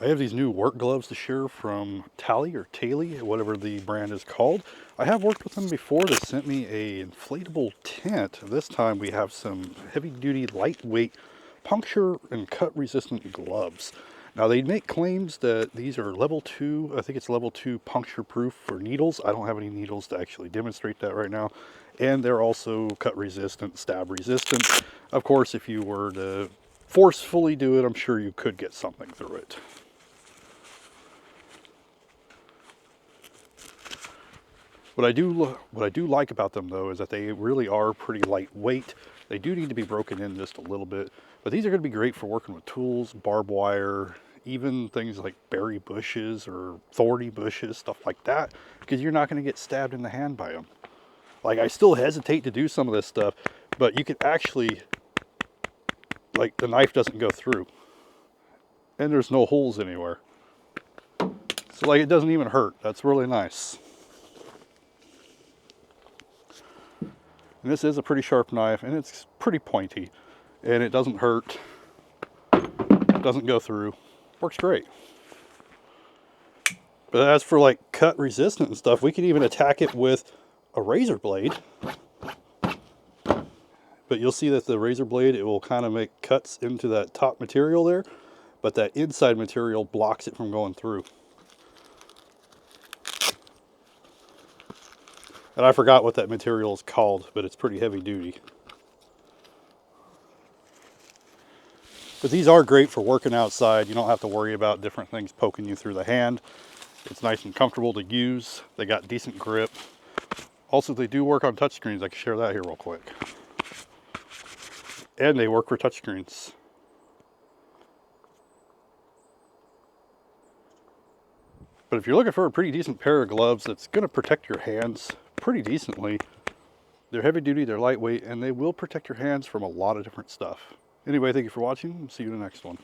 I have these new work gloves to share from TAILI or TAILI, whatever the brand is called. I have worked with them before. They sent me a inflatable tent. This time we have some heavy duty, lightweight, puncture and cut resistant gloves. Now they make claims that these are level 2, I think it's level 2 puncture proof for needles. I don't have any needles to actually demonstrate that right now. And they're also cut resistant, stab resistant. Of course, if you were to forcefully do it, I'm sure you could get something through it. What I do like about them though is that they really are pretty lightweight. They do need to be broken in just a little bit, but these are going to be great for working with tools, barbed wire, even things like berry bushes or thorny bushes, stuff like that, because you're not going to get stabbed in the hand by them. Like, I still hesitate to do some of this stuff, but you can actually, like, the knife doesn't go through and there's no holes anywhere. So like, it doesn't even hurt. That's really nice. And this is a pretty sharp knife, and it's pretty pointy, and it doesn't hurt, it doesn't go through, works great. But as for like cut resistant and stuff, we can even attack it with a razor blade. But you'll see that the razor blade, it will kind of make cuts into that top material there, but that inside material blocks it from going through. And I forgot what that material is called, but it's pretty heavy duty. But these are great for working outside. You don't have to worry about different things poking you through the hand. It's nice and comfortable to use. They got decent grip. Also, they do work on touchscreens. I can share that here real quick. And they work for touchscreens. But if you're looking for a pretty decent pair of gloves that's going to protect your hands pretty decently, they're heavy duty, they're lightweight, and they will protect your hands from a lot of different stuff. Anyway, thank you for watching. See you in the next one.